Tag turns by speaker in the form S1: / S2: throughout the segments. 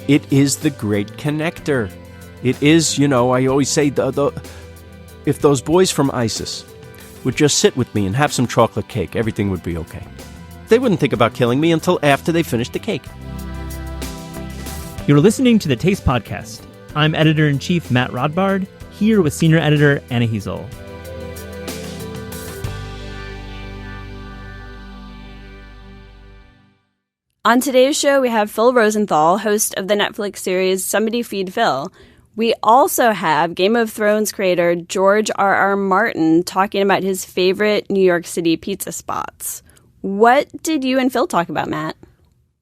S1: It is the great connector. It is, I always say, if those boys from ISIS would just sit with me and have some chocolate cake, everything would be okay. They wouldn't think about killing me until after they finished the cake.
S2: You're listening to the Taste Podcast. I'm Editor-in-Chief Matt Rodbard, here with Senior Editor Anna Hezel.
S3: On today's show, we have Phil Rosenthal, host of the Netflix series Somebody Feed Phil. We also have Game of Thrones creator George R.R. Martin talking about his favorite New York City pizza spots. What did you and Phil talk about, Matt?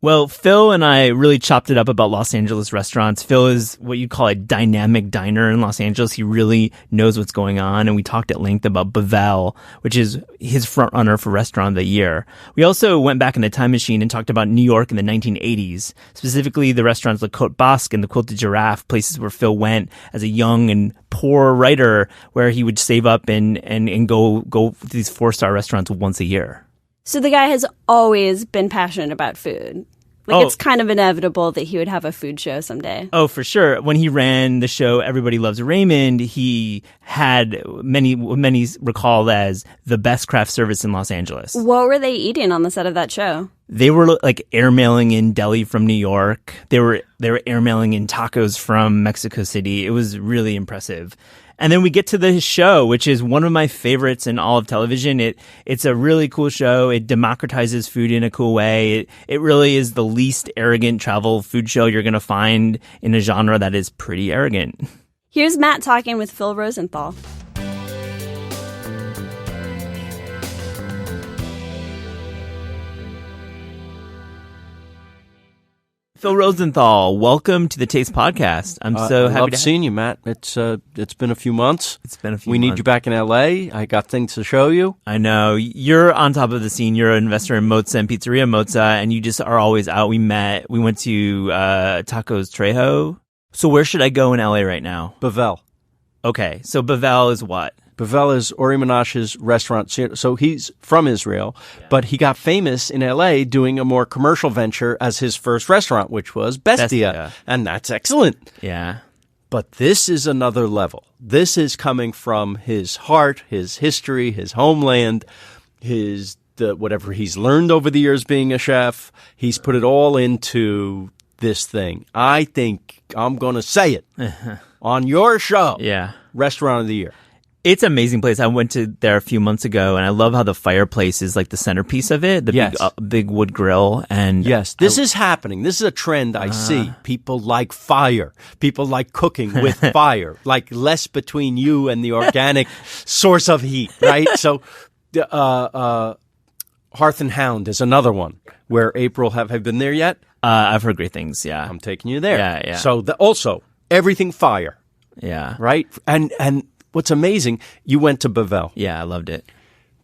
S2: Well, Phil and I really chopped it up about Los Angeles restaurants. Phil is what you'd call a dynamic diner in Los Angeles. He really knows what's going on. And we talked at length about Bavel, which is his front runner for Restaurant of the Year. We also went back in the time machine and talked about New York in the 1980s, specifically the restaurants like Côte Basque and the Quilted Giraffe, places where Phil went as a young and poor writer, where he would save up and go to these 4-star restaurants once a year.
S3: So the guy has always been passionate about food. It's kind of inevitable that he would have a food show someday. Oh,
S2: for sure. When he ran the show Everybody Loves Raymond, he had many recall as the best craft service in Los Angeles.
S3: What were they eating on the set of that show?
S2: They were like airmailing in deli from New York. They were airmailing in tacos from Mexico City. It was really impressive. And then we get to the show, which is one of my favorites in all of television. It's a really cool show. It democratizes food in a cool way. It really is the least arrogant travel food show you're going to find in a genre that is pretty arrogant.
S3: Here's Matt talking with Phil Rosenthal.
S2: Phil Rosenthal, welcome to the Taste Podcast. I'm so happy to
S1: seeing you, Matt. It's been a few months.
S2: We
S1: need you back in LA. I got things to show you.
S2: I know. You're on top of the scene. You're an investor in Mozza and Pizzeria Mozza, and you just are always out. We went to Tacos Trejo. So where should I go in LA right now?
S1: Bavel.
S2: Okay. So Bavel is what?
S1: Bavel is Ori Menashe's restaurant. So he's from Israel, but he got famous in L.A. doing a more commercial venture as his first restaurant, which was Bestia. And that's excellent.
S2: Yeah.
S1: But this is another level. This is coming from his heart, his history, his homeland, whatever he's learned over the years being a chef. He's put it all into this thing. I think I'm going to say it on your show.
S2: Yeah.
S1: Restaurant of the Year.
S2: It's an amazing place. I went to there a few months ago, and I love how the fireplace is like the centerpiece of it, the big wood grill. And
S1: yes, this is happening. This is a trend I see. People like fire. People like cooking with fire, like less between you and the organic source of heat, right? So Hearth and Hound is another one where April have been there yet?
S2: I've heard great things, yeah.
S1: I'm taking you there.
S2: Yeah.
S1: So also, everything fire.
S2: Yeah.
S1: Right? And what's amazing, you went to Bavel.
S2: Yeah, I loved it.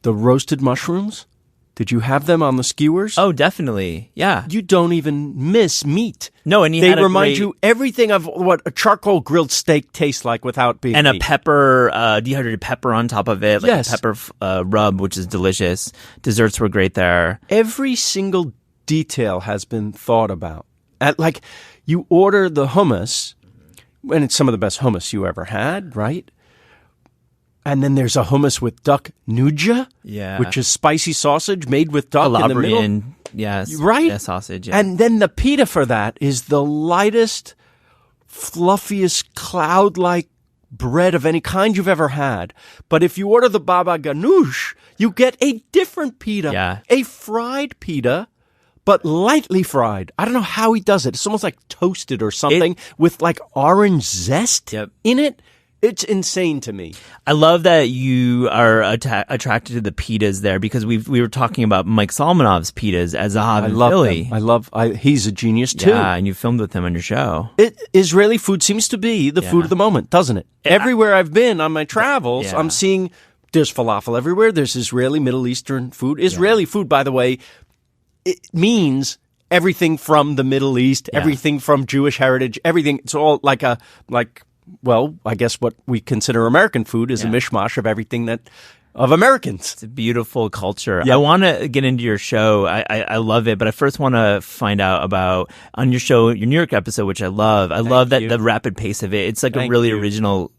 S1: The roasted mushrooms, did you have them on the skewers?
S2: Oh, definitely. Yeah.
S1: You don't even miss meat.
S2: No, and
S1: they remind you everything of what a charcoal grilled steak tastes like without being
S2: and
S1: meat.
S2: A pepper, dehydrated pepper on top of it, like
S1: yes.
S2: a pepper rub, which is delicious. Desserts were great there.
S1: Every single detail has been thought about. Like, you order the hummus, and it's some of the best hummus you ever had, right? And then there's a hummus with duck nuja, which is spicy sausage made with duck
S2: Calabrian,
S1: in the middle.
S2: Yes,
S1: right?
S2: Yeah, sausage. Yeah.
S1: And then the pita for that is the lightest, fluffiest, cloud-like bread of any kind you've ever had. But if you order the baba ganoush, you get a different pita, a fried pita, but lightly fried. I don't know how he does it. It's almost like toasted or something with like orange zest in it. It's insane to me.
S2: I love that you are attracted to the pitas there, because we were talking about Mike Solomonov's pitas as Zahav in Philly.
S1: He's a genius too.
S2: Yeah, and you filmed with him on your show.
S1: Israeli food seems to be the food of the moment, doesn't it? Everywhere I've been on my travels, I'm seeing there's falafel everywhere. There's Israeli, Middle Eastern food. Israeli food, by the way, it means everything from the Middle East, everything from Jewish heritage, everything. It's all well, I guess what we consider American food is a mishmash of everything that of Americans.
S2: It's a beautiful culture.
S1: Yeah.
S2: I want to get into your show. I love it, but I first want to find out about on your show, your New York episode, which I love. I love that the rapid pace of it. It's like a really original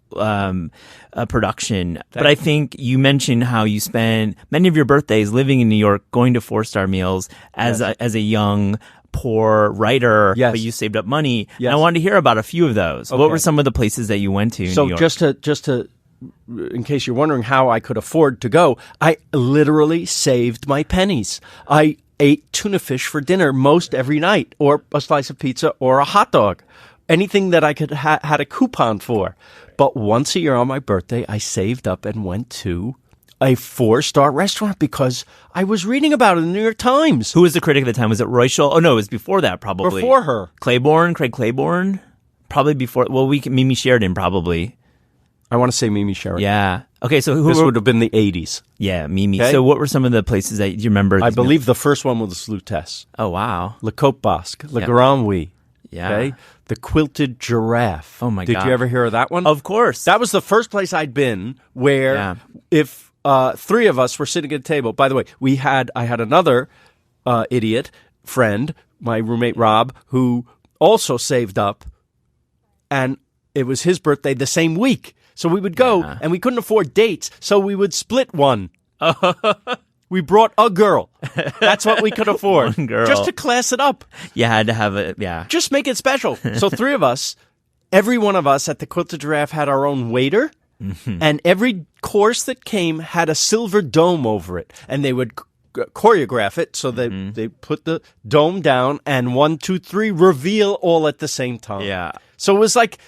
S2: production. But I think you mentioned how you spent many of your birthdays living in New York, going to 4-star meals as a young poor writer, but you saved up money.
S1: Yes.
S2: And I wanted to hear about a few of those. Okay. What were some of the places that you went to in New York?
S1: just to in case you're wondering how I could afford to go, I literally saved my pennies. I ate tuna fish for dinner most every night, or a slice of pizza, or a hot dog. Anything that I could had a coupon for. But once a year on my birthday, I saved up and went to a 4-star restaurant because I was reading about it in the New York Times.
S2: Who was the critic at the time? Was it Roy Scholl? Oh, no, it was before that, probably.
S1: Before her.
S2: Craig Claiborne? Probably before. Well, Mimi Sheridan, probably.
S1: I want to say Mimi Sheridan.
S2: Yeah. Okay, so
S1: this would have been the 80s.
S2: Yeah, Mimi.
S1: Okay?
S2: So what were some of the places that you remember?
S1: I believe the first one was Lutèce.
S2: Oh, wow.
S1: Le Coq Basque. Le Grand Oui.
S2: Yeah.
S1: Okay? The Quilted Giraffe.
S2: Oh, my God.
S1: Did you ever hear of that one?
S2: Of course.
S1: That was the first place I'd been where if three of us were sitting at a table. By the way, I had another idiot friend, my roommate Rob, who also saved up, and it was his birthday the same week. So we would go, and we couldn't afford dates, so we would split one. We brought a girl. That's what we could afford.
S2: One girl.
S1: Just to class it up.
S2: You had to have it,
S1: Just make it special. So 3 of us, every one of us at the Quilted Giraffe had our own waiter, and every course that came had a silver dome over it. And they would choreograph it, so they put the dome down, and 1, 2, 3 reveal all at the same time.
S2: Yeah.
S1: So it was like,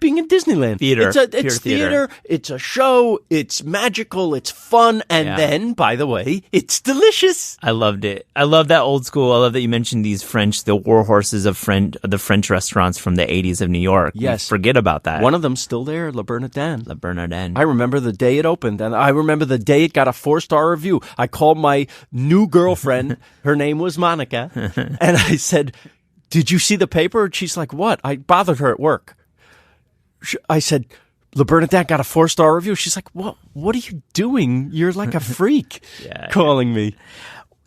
S1: being in Disneyland.
S2: Theater.
S1: It's theater. It's a show. It's magical. It's fun. And then, by the way, it's delicious.
S2: I loved it. I love that old school. I love that you mentioned the war horses of the French restaurants from the 80s of New York.
S1: Yes.
S2: We forget about that.
S1: One of them's still there, Le Bernardin.
S2: Le Bernardin.
S1: I remember the day it opened, and I remember the day it got a 4-star review. I called my new girlfriend. Her name was Monica. And I said, "Did you see the paper?" And she's like, "What?" I bothered her at work. I said, Le Bernardin got a 4-star review. She's like, what are you doing? You're like a freak calling me.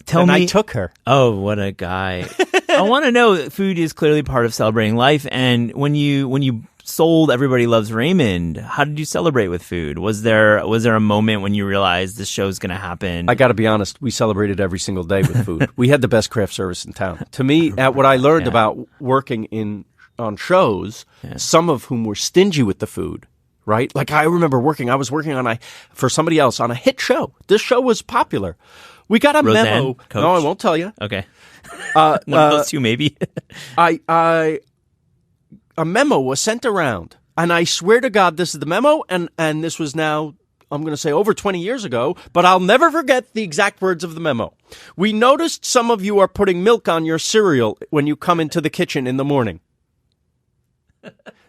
S2: Tell me.
S1: I took her.
S2: Oh, what a guy. I want to know, food is clearly part of celebrating life. And when you sold Everybody Loves Raymond, how did you celebrate with food? Was there a moment when you realized this show's going to happen?
S1: I got to be honest, we celebrated every single day with food. We had the best craft service in town. To me, at what I learned about working on shows, some of whom were stingy with the food, right? Like I remember I was working for somebody else on a hit show. This show was popular. We got a memo.
S2: Coach?
S1: No, I won't tell you.
S2: Okay. One of those two, maybe.
S1: A memo was sent around, and I swear to God, this is the memo, and this was now, I'm going to say over 20 years ago, but I'll never forget the exact words of the memo. We noticed some of you are putting milk on your cereal when you come into the kitchen in the morning.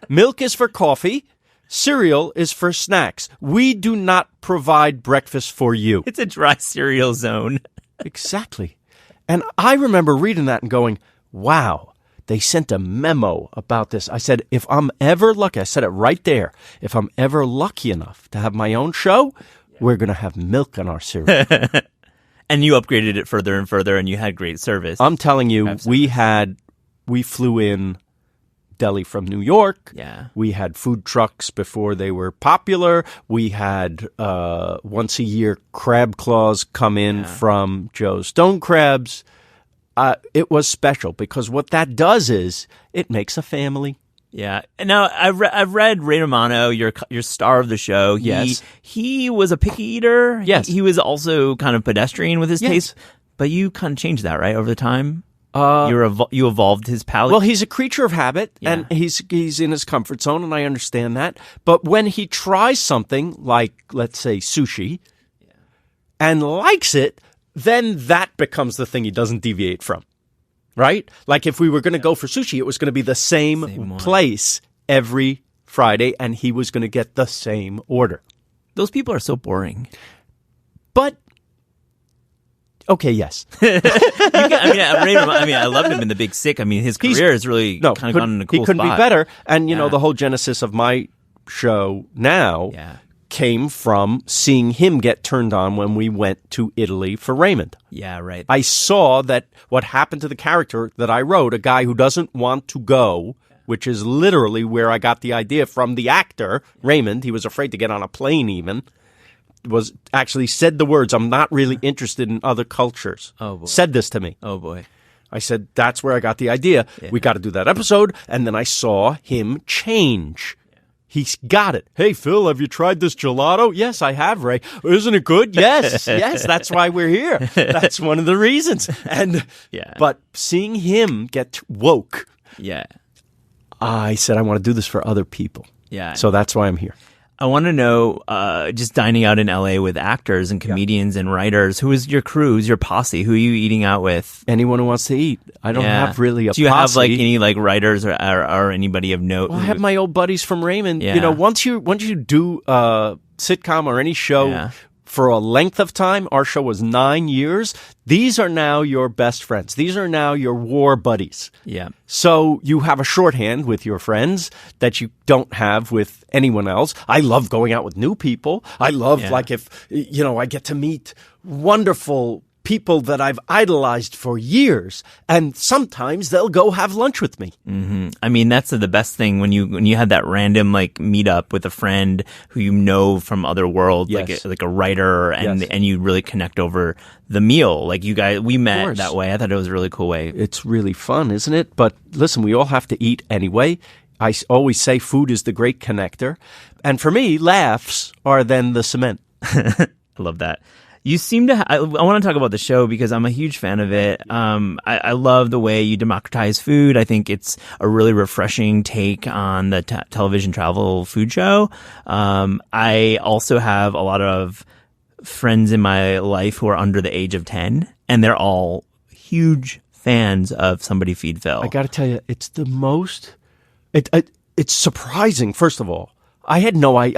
S1: Milk is for coffee. Cereal is for snacks. We do not provide breakfast for you.
S2: It's a dry cereal zone.
S1: Exactly. And I remember reading that and going, wow, they sent a memo about this. I said, if I'm ever lucky, I said it right there, if I'm ever lucky enough to have my own show, we're going to have milk on our cereal.
S2: And you upgraded it further and further, and you had great service.
S1: I'm telling you, we flew in deli from New York.
S2: Yeah.
S1: We had food trucks before they were popular. We had once a year crab claws come in from Joe's Stone Crabs. It was special because what that does is it makes a family.
S2: Yeah. Now I've read Ray Romano, your star of the show. He was a picky eater.
S1: Yes.
S2: He was also kind of pedestrian with his taste, but you kind of changed that, right, over the time. You evolved his palate.
S1: Well, he's a creature of habit, and he's in his comfort zone, and I understand that. But when he tries something like, let's say, sushi, and likes it, then that becomes the thing he doesn't deviate from, right? Like if we were going to go for sushi, it was going to be the same place every Friday, and he was going to get the same order.
S2: Those people are so boring.
S1: But okay, yes.
S2: I loved him in The Big Sick. I mean, his career has really kind of gone in a cool spot.
S1: He couldn't be better. And, the whole genesis of my show now came from seeing him get turned on when we went to Italy for Raymond.
S2: Yeah, right.
S1: I saw that what happened to the character that I wrote, a guy who doesn't want to go, which is literally where I got the idea from the actor, Raymond. He was afraid to get on a plane even. Was actually said the words, "I'm not really interested in other cultures."
S2: Oh, boy.
S1: Said this to me.
S2: Oh, boy.
S1: I said, that's where I got the idea. Yeah. We got to do that episode. And then I saw him change. He's got it. Hey, Phil, have you tried this gelato? Yes, I have, Ray. Isn't it good? Yes, yes. That's why we're here. That's one of the reasons. And but seeing him get woke, I said, I want to do this for other people.
S2: Yeah.
S1: So that's why I'm here.
S2: I want to know, just dining out in LA with actors and comedians and writers, who is your crew? Who's your posse? Who are you eating out with?
S1: Anyone who wants to eat. I don't have really a posse.
S2: Do you have like any like writers or anybody of note?
S1: Well, I have my old buddies from Raymond. You know, once you do a sitcom or any show for a length of time, our show was 9 years. These are now your best friends. These are now your war buddies.
S2: Yeah.
S1: So you have a shorthand with your friends that you don't have with anyone else. I love going out with new people. I love like if, you know, I get to meet wonderful people that I've idolized for years, and sometimes they'll go have lunch with me.
S2: Mm-hmm. I mean, that's the best thing when you have that random like meetup with a friend who you know from other worlds, like a writer, and you really connect over the meal. Like you guys, we met that way. I thought it was a really cool way.
S1: It's really fun, isn't it? But listen, we all have to eat anyway. I always say food is the great connector, and for me, laughs are then the cement.
S2: I love that. You seem to I want to talk about the show because I'm a huge fan of it. I love the way you democratize food. I think it's a really refreshing take on the television travel food show. I also have a lot of friends in my life who are under the age of 10, and they're all huge fans of Somebody Feed Phil.
S1: I got to tell you, it's the most... It's surprising, first of all. I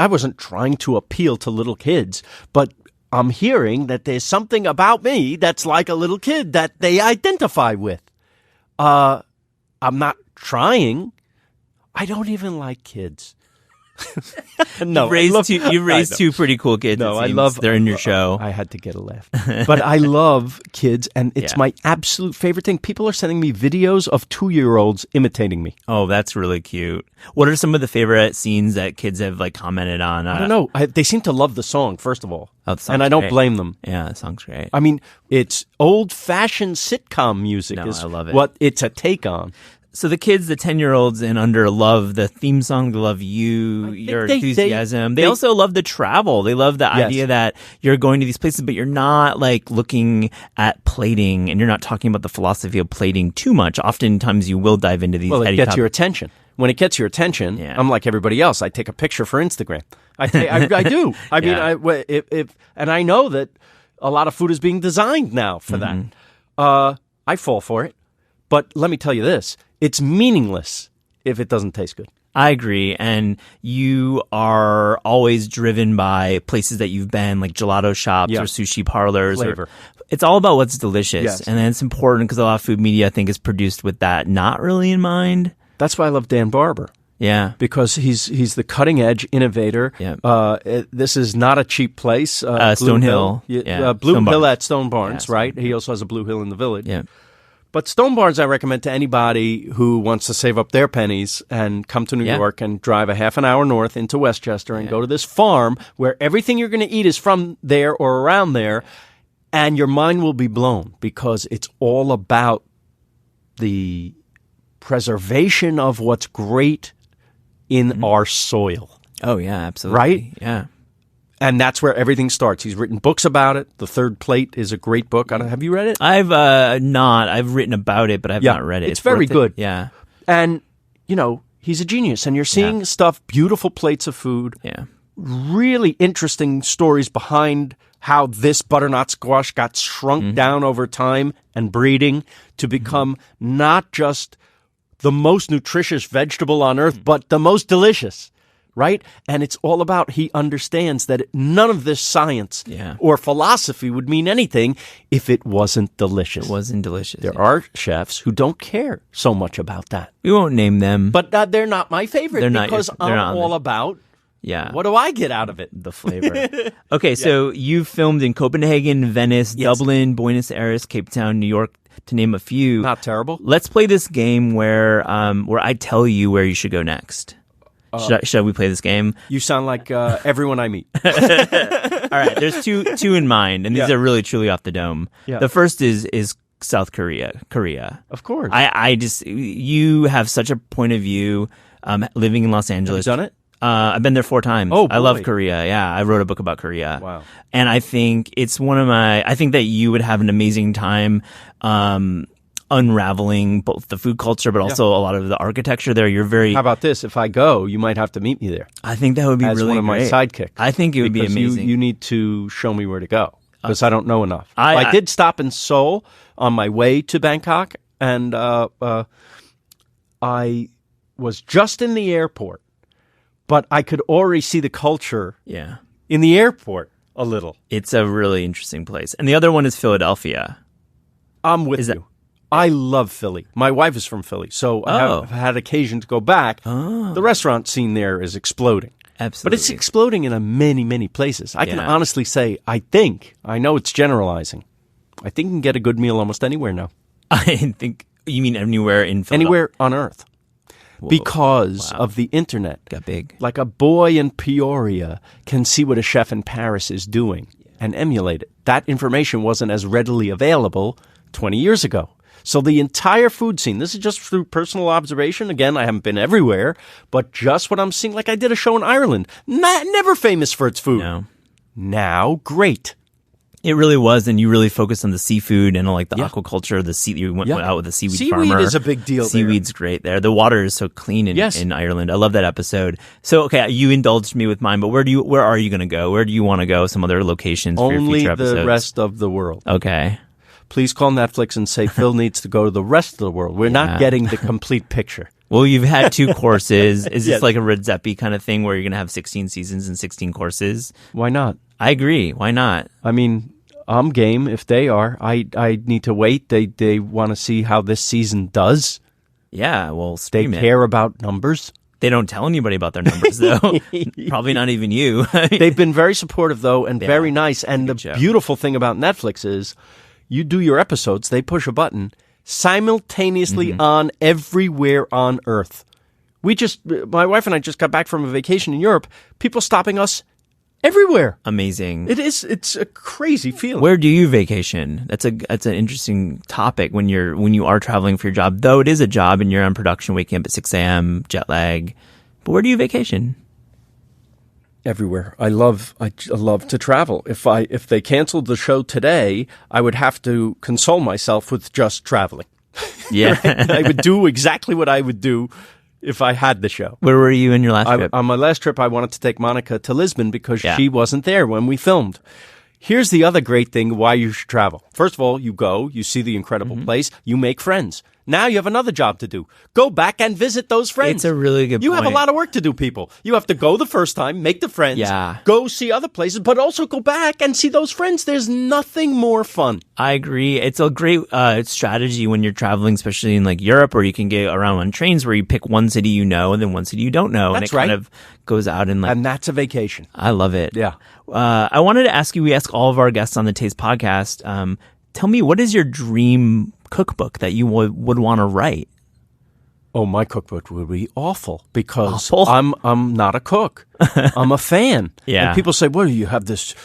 S1: wasn't trying to appeal to little kids, but I'm hearing that there's something about me that's like a little kid that they identify with. I'm not trying. I don't even like kids. No,
S2: you raised two pretty cool kids.
S1: No, I love.
S2: They're in your show.
S1: I had to get a laugh, but I love kids, and it's my absolute favorite thing. People are sending me videos of 2-year-olds imitating me.
S2: Oh, that's really cute. What are some of the favorite scenes that kids have like commented on?
S1: I don't know. They seem to love the song, first of all,
S2: and
S1: I don't blame them.
S2: Yeah, the song's great.
S1: I mean, it's old-fashioned sitcom music.
S2: I love it.
S1: What it's a take on.
S2: So the kids, the 10-year-olds and under, love the theme song. They love your enthusiasm. They also love the travel. They love the idea that you're going to these places, but you're not like looking at plating, and you're not talking about the philosophy of plating too much. Oftentimes you will dive into these.
S1: Well, it gets your attention. When it gets your attention, I'm like everybody else. I take a picture for Instagram. I do. I mean, and I know that a lot of food is being designed now for that. I fall for it. But let me tell you this. It's meaningless if it doesn't taste good.
S2: I agree. And you are always driven by places that you've been, like gelato shops or sushi parlors.
S1: Flavor.
S2: It's all about what's delicious.
S1: Yes.
S2: And then it's important because a lot of food media, I think, is produced with that not really in mind.
S1: That's why I love Dan Barber.
S2: Yeah.
S1: Because he's the cutting edge innovator.
S2: Yeah.
S1: This is not a cheap place.
S2: Stone Hill.
S1: Blue Hill at Stone Barns, right? He also has a Blue Hill in the Village.
S2: Yeah.
S1: But Stone Barns, I recommend to anybody who wants to save up their pennies and come to New York and drive a half an hour north into Westchester and go to this farm where everything you're going to eat is from there or around there, and your mind will be blown because it's all about the preservation of what's great in our soil.
S2: Oh, yeah, absolutely.
S1: Right?
S2: Yeah.
S1: And that's where everything starts. He's written books about it. The Third Plate is a great book. Have you read it?
S2: I've not. I've written about it, but I've not read it.
S1: It's very good.
S2: Yeah.
S1: And, you know, he's a genius. And you're seeing stuff, beautiful plates of food.
S2: Yeah.
S1: Really interesting stories behind how this butternut squash got shrunk down over time and breeding to become not just the most nutritious vegetable on earth, but the most delicious. Right? And it's all about he understands that none of this science or philosophy would mean anything if it wasn't delicious.
S2: It wasn't delicious.
S1: There are chefs who don't care so much about that.
S2: We won't name them.
S1: But they're not my favorite
S2: they're
S1: because
S2: I'm
S1: all about
S2: Yeah.
S1: What do I get out of it?
S2: The flavor. Okay, so you filmed in Copenhagen, Venice,
S1: Yes.
S2: Dublin, Buenos Aires, Cape Town, New York, to name a few.
S1: Not terrible.
S2: Let's play this game where I tell you where you should go next. Should we play this game?
S1: You sound like everyone I meet.
S2: All right, there's two in mind, and these
S1: Yeah.
S2: are really truly off the dome.
S1: Yeah.
S2: The first is South Korea.
S1: Of course.
S2: I just you have such a point of view living in Los Angeles.
S1: Have you done it?
S2: I've been there 4 times.
S1: Oh,
S2: I love
S1: boy.
S2: Korea. Yeah, I wrote a book about Korea.
S1: Wow.
S2: And I think it's I think that you would have an amazing time unraveling both the food culture, but also a lot of the architecture there. You're very.
S1: How about this? If I go, you might have to meet me there
S2: I think that would be
S1: as
S2: really
S1: one of my
S2: great.
S1: sidekicks.
S2: I think it would be
S1: Because
S2: amazing.
S1: You need to show me where to go because I don't know enough.
S2: I
S1: did stop in Seoul on my way to Bangkok, and I was just in the airport, but I could already see the culture
S2: Yeah.
S1: in the airport a little.
S2: It's a really interesting place. And the other one is Philadelphia.
S1: I'm with you. I love Philly. My wife is from Philly, so I have had occasion to go back. The restaurant scene there is exploding.
S2: Absolutely.
S1: But it's exploding in many places. I can
S2: Yeah.
S1: honestly say, I know it's generalizing. I think you can get a good meal almost anywhere now.
S2: I think you mean anywhere in Philadelphia.
S1: Anywhere on earth. Because of the internet.
S2: Got big.
S1: Like a boy in Peoria can see what a chef in Paris is doing and emulate it. That information wasn't as readily available 20 years ago. So the entire food scene, this is just through personal observation. Again, I haven't been everywhere, but just what I'm seeing. Like I did a show in Ireland, never famous for its food.
S2: No.
S1: Now, great.
S2: It really was, and you really focused on the seafood and like the aquaculture. You went out with the seaweed farmer.
S1: Seaweed is a big deal there.
S2: Seaweed's great there. The water is so clean in Ireland. I love that episode. So, okay, you indulged me with mine, but where are you going to go? Where do you want to go? Some other locations for your
S1: Only
S2: future episodes?
S1: the rest of the world.
S2: Okay.
S1: Please call Netflix and say Phil needs to go to the rest of the world. We're not getting the complete picture.
S2: Well, you've had 2 courses. Is this
S1: Yes.
S2: like a Red Zeppi kind of thing where you're going to have 16 seasons and 16 courses?
S1: Why not?
S2: I agree. Why not?
S1: I mean, I'm game if they are. I need to wait. They want to see how this season does.
S2: Yeah, well,
S1: They
S2: stream it.
S1: care about numbers.
S2: They don't tell anybody about their numbers, though. Probably not even you.
S1: They've been very supportive, though, and very nice. And the
S2: show.
S1: beautiful thing about Netflix is you do your episodes, they push a button simultaneously on everywhere on Earth. My wife and I just got back from a vacation in Europe. People stopping us everywhere.
S2: Amazing.
S1: It's a crazy feeling.
S2: Where do you vacation? That's an interesting topic when you are traveling for your job. Though it is a job and you're on production, waking up at 6 a.m., jet lag. But where do you vacation?
S1: Everywhere. I love to travel. If they canceled the show today, I would have to console myself with just traveling.
S2: Yeah.
S1: I would do exactly what I would do if I had the show.
S2: Where were you in your last trip?
S1: On my last trip, I wanted to take Monica to Lisbon because
S2: Yeah.
S1: she wasn't there when we filmed. Here's the other great thing why you should travel. First of all, you go, you see the incredible place, you make friends. Now you have another job to do. Go back and visit those friends.
S2: It's a really good
S1: You have a
S2: point.
S1: lot of work to do, people. You have to go the first time, make the friends,
S2: Yeah.
S1: go see other places, but also go back and see those friends. There's nothing more fun.
S2: I agree. It's a great strategy when you're traveling, especially in like Europe, where you can get around on trains where you pick one city you know and then one city you don't know.
S1: That's
S2: and it kind
S1: right.
S2: of goes out and like,
S1: And that's a vacation.
S2: I love it.
S1: Yeah.
S2: I wanted to ask you, we ask all of our guests on the Taste podcast, tell me, what is your dream cookbook that you would want to write?
S1: Oh, my cookbook would be awful because
S2: Awful?
S1: I'm not a cook. I'm a fan.
S2: Yeah.
S1: And people say, well, you have this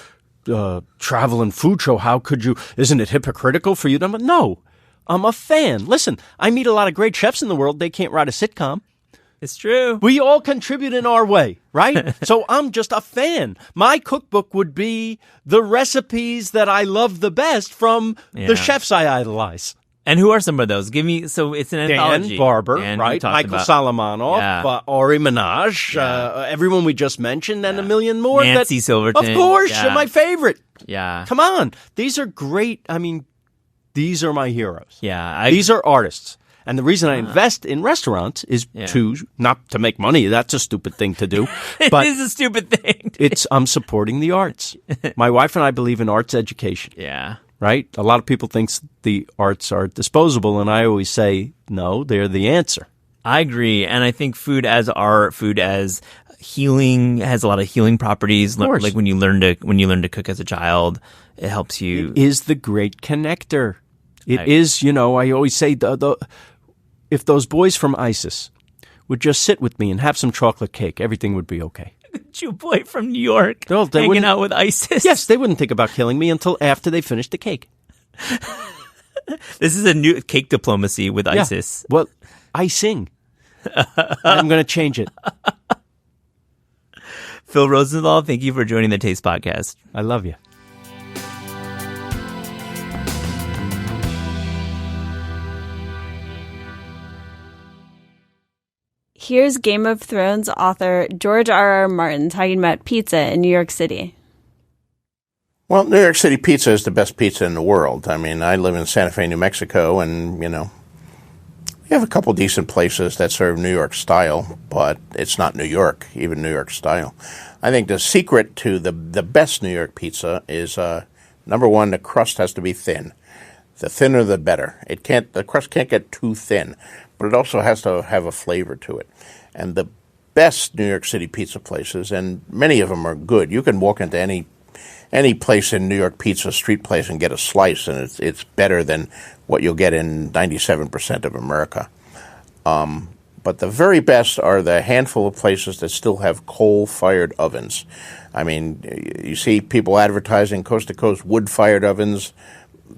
S1: travel and food show. How could you? Isn't it hypocritical for you to? No, I'm a fan. Listen, I meet a lot of great chefs in the world. They can't write a sitcom.
S2: It's true.
S1: We all contribute in our way, right? So I'm just a fan. My cookbook would be the recipes that I love the best from
S2: Yeah.
S1: the chefs I idolize.
S2: And who are some of those? Give me, so it's an anthology.
S1: Dan Barber,
S2: Dan,
S1: right?
S2: we talked
S1: Michael
S2: about.
S1: Solomonov,
S2: Yeah.
S1: Ari Minaj, everyone we just mentioned, and a million more.
S2: Nancy Silverton.
S1: Of course,
S2: Yeah.
S1: you're my favorite.
S2: Yeah.
S1: Come on. These are great. I mean, these are my heroes.
S2: Yeah.
S1: These are artists. And the reason I invest in restaurants is not to make money. That's a stupid thing to do. But
S2: it is a stupid thing.
S1: I'm supporting the arts. My wife and I believe in arts education.
S2: Yeah.
S1: Right? A lot of people think the arts are disposable, and I always say, no, they're the answer.
S2: I agree. And I think food as art, food as healing, has a lot of healing properties.
S1: Of course.
S2: Like when you learn to cook as a child, it helps you.
S1: It is the great connector. It is, I always say, if those boys from ISIS would just sit with me and have some chocolate cake, everything would be okay.
S2: Jew boy from New York
S1: They
S2: hanging
S1: wouldn't-
S2: out with ISIS.
S1: Yes, they wouldn't think about killing me until after they finished the cake.
S2: This is a new cake diplomacy with
S1: Yeah.
S2: ISIS.
S1: Well, icing. I'm going to change it.
S2: Phil Rosenthal, thank you for joining the Taste Podcast.
S1: I love you.
S3: Here's Game of Thrones author George R.R. Martin talking about pizza in New York City.
S4: Well, New York City pizza is the best pizza in the world. I mean, I live in Santa Fe, New Mexico, and, we have a couple decent places that serve New York style, but it's not New York, even New York style. I think the secret to the best New York pizza is, number one, the crust has to be thin. The thinner, the better. The crust can't get too thin, but it also has to have a flavor to it. And the best New York City pizza places, and many of them are good. You can walk into any place in New York pizza, street place, and get a slice, and it's better than what you'll get in 97% of America. But the very best are the handful of places that still have coal-fired ovens. I mean, you see people advertising coast-to-coast wood-fired ovens.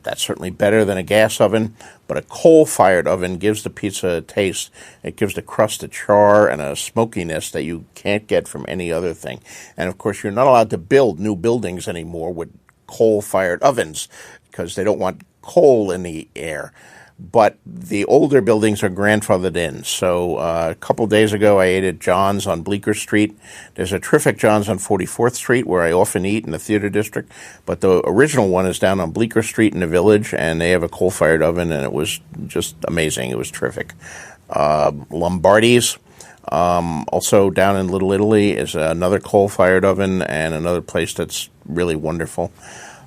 S4: That's certainly better than a gas oven, but a coal-fired oven gives the pizza a taste. It gives the crust a char and a smokiness that you can't get from any other thing. And, of course, you're not allowed to build new buildings anymore with coal-fired ovens because they don't want coal in the air. But the older buildings are grandfathered in. So a couple days ago, I ate at John's on Bleecker Street. There's a terrific John's on 44th Street where I often eat in the theater district. But the original one is down on Bleecker Street in the Village, and they have a coal-fired oven, and it was just amazing. It was terrific. Lombardi's, also down in Little Italy, is another coal-fired oven and another place that's really wonderful.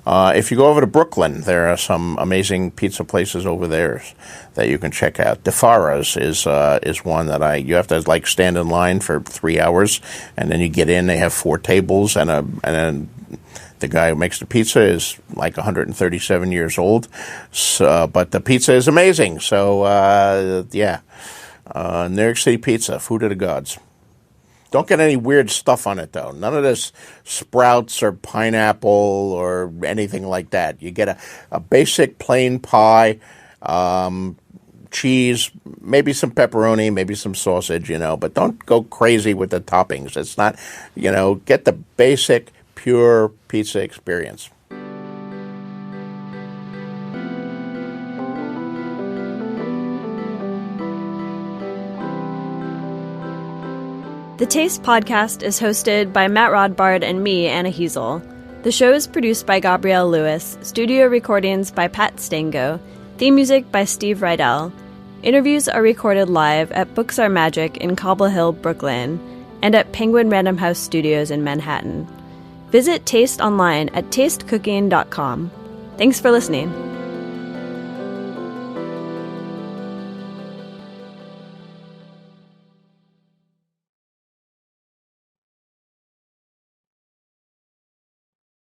S4: If you go over to Brooklyn, there are some amazing pizza places over there that you can check out. DeFara's is one that you have to stand in line for 3 hours, and then you get in. They have 4 tables, and then the guy who makes the pizza is 137 years old. So, but the pizza is amazing. So New York City pizza, food of the gods. Don't get any weird stuff on it, though. None of this sprouts or pineapple or anything like that. You get a basic plain pie, cheese, maybe some pepperoni, maybe some sausage, but don't go crazy with the toppings. It's not, get the basic, pure pizza experience.
S3: The Taste Podcast is hosted by Matt Rodbard and me, Anna Heasel. The show is produced by Gabrielle Lewis, studio recordings by Pat Stango, theme music by Steve Rydell. Interviews are recorded live at Books Are Magic in Cobble Hill, Brooklyn, and at Penguin Random House Studios in Manhattan. Visit Taste online at tastecooking.com. Thanks for listening.